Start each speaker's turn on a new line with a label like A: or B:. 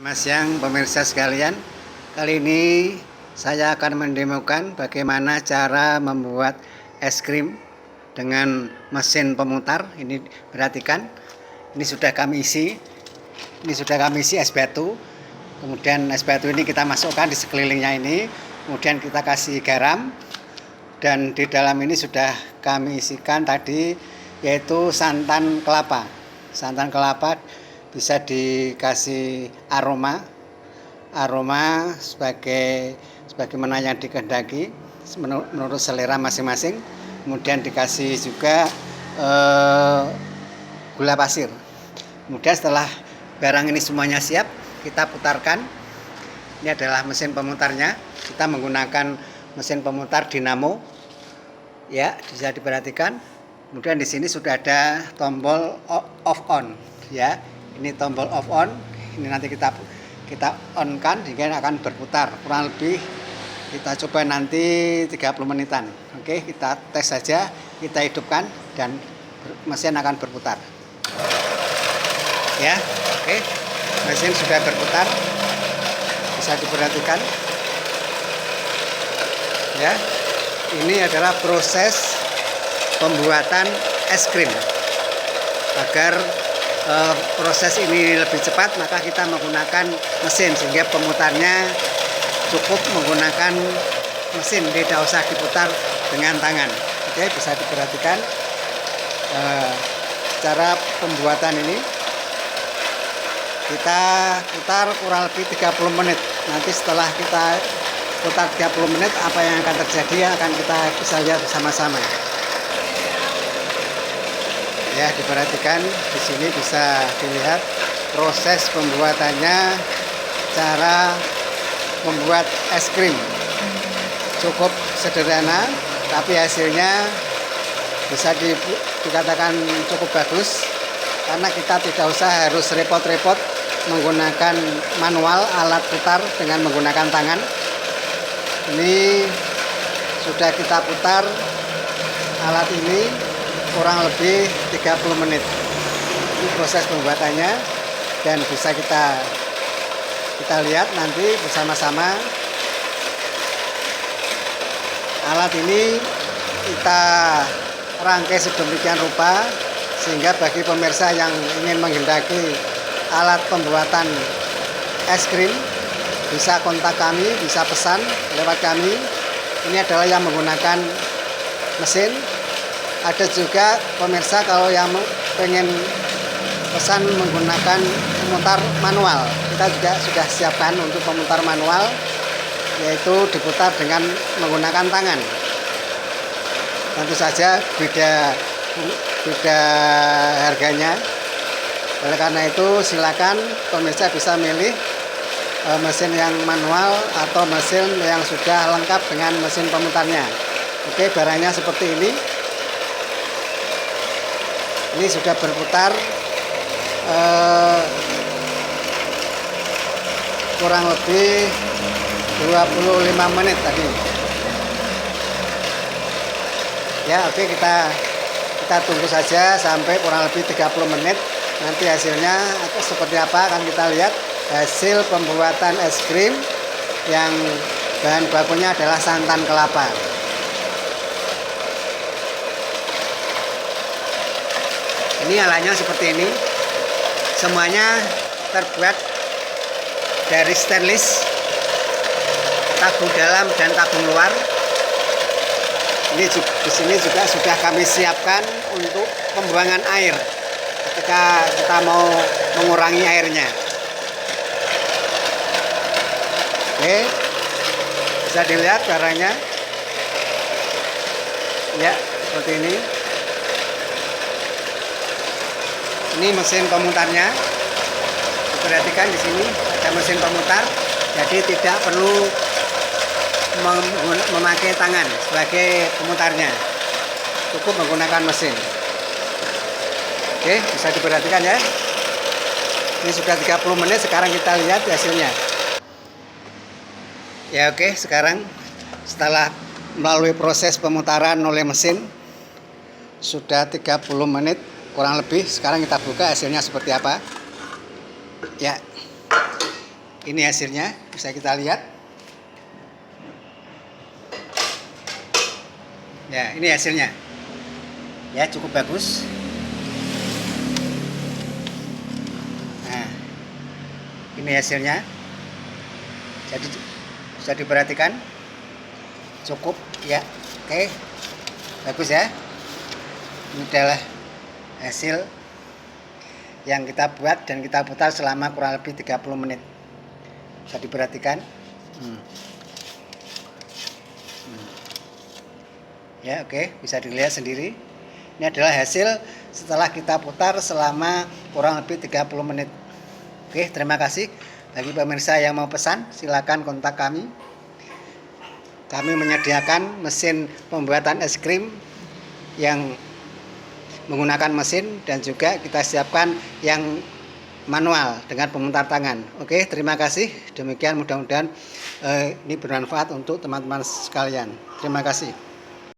A: Selamat siang pemirsa sekalian. Kali ini saya akan mendemokan bagaimana cara membuat es krim dengan mesin pemutar. Ini perhatikan, ini sudah kami isi. Ini sudah kami isi es batu. Kemudian es batu ini kita masukkan di sekelilingnya ini. Kemudian kita kasih garam. Dan di dalam ini sudah kami isikan tadi yaitu santan kelapa. Santan kelapa bisa dikasih aroma sebagaimana yang dikehendaki menurut selera masing-masing. Kemudian dikasih juga gula pasir. Kemudian setelah barang ini semuanya siap, kita putarkan. Ini adalah mesin pemutarnya. Kita menggunakan mesin pemutar dinamo, ya, bisa diperhatikan. Kemudian di sini sudah ada tombol off on, ya. Ini tombol off on. Ini nanti kita on kan, sehingga akan berputar. Kurang lebih kita coba nanti 30 menitan. Oke, kita tes saja, kita hidupkan dan mesin akan berputar. Ya, oke. Mesin sudah berputar. Bisa diperhatikan. Ya. Ini adalah proses pembuatan es krim. Agar proses ini lebih cepat, maka kita menggunakan mesin, sehingga pemutarnya cukup menggunakan mesin, tidak usah diputar dengan tangan. Oke, bisa diperhatikan cara pembuatan ini. Kita putar kurang lebih 30 menit. Nanti setelah kita putar 30 menit, apa yang akan terjadi akan kita bisa lihat bersama-sama. Ya, diperhatikan di sini bisa dilihat proses pembuatannya, cara membuat es krim. Cukup sederhana, tapi hasilnya bisa dikatakan cukup bagus, karena kita tidak usah harus repot-repot menggunakan manual alat putar dengan menggunakan tangan. Ini sudah kita putar alat ini kurang lebih 30 menit. Ini proses pembuatannya, dan bisa kita lihat nanti bersama-sama. Alat ini kita rangkai sedemikian rupa sehingga bagi pemirsa yang ingin menghendaki alat pembuatan es krim, bisa kontak kami, bisa pesan lewat kami. Ini adalah yang menggunakan mesin. Ada juga pemirsa kalau yang pengen pesan menggunakan pemutar manual, kita juga sudah siapkan untuk pemutar manual, yaitu diputar dengan menggunakan tangan. Tentu saja beda harganya. Oleh karena itu silakan pemirsa bisa milih mesin yang manual atau mesin yang sudah lengkap dengan mesin pemutarnya. Oke, barangnya seperti ini. Ini sudah berputar kurang lebih 25 menit tadi. Ya, oke, kita tunggu saja sampai kurang lebih 30 menit. Nanti hasilnya seperti apa akan kita lihat. Hasil pembuatan es krim yang bahan bakunya adalah santan kelapa. Ini alatnya seperti ini. Semuanya terbuat dari stainless, tabung dalam dan tabung luar. Ini di sini juga sudah kami siapkan untuk pembuangan air ketika kita mau mengurangi airnya. Oke, bisa dilihat barangnya. Ya, seperti ini. Ini mesin pemutarnya. Perhatikan di sini ada mesin pemutar, jadi tidak perlu memakai tangan sebagai pemutarnya. Cukup menggunakan mesin. Oke, bisa diperhatikan ya. Ini sudah 30 menit, sekarang kita lihat hasilnya. Ya, oke, sekarang setelah melalui proses pemutaran oleh mesin sudah 30 menit kurang lebih. Sekarang kita buka hasilnya seperti apa. Ya, Ini hasilnya, bisa kita lihat. Ya, ini hasilnya. Ya, cukup bagus. Nah, ini hasilnya. Jadi bisa diperhatikan. Cukup ya. Oke. Bagus ya. Ini adalah hasil yang kita buat dan kita putar selama kurang lebih 30 menit. Bisa diperhatikan. Ya, oke, bisa dilihat sendiri. Ini adalah hasil setelah kita putar selama kurang lebih 30 menit. Oke, terima kasih. Bagi pemirsa yang mau pesan, silakan kontak kami. Kami menyediakan mesin pembuatan es krim yang menggunakan mesin, dan juga kita siapkan yang manual dengan pemutar tangan. Oke, terima kasih. Demikian, mudah-mudahan ini bermanfaat untuk teman-teman sekalian. Terima kasih.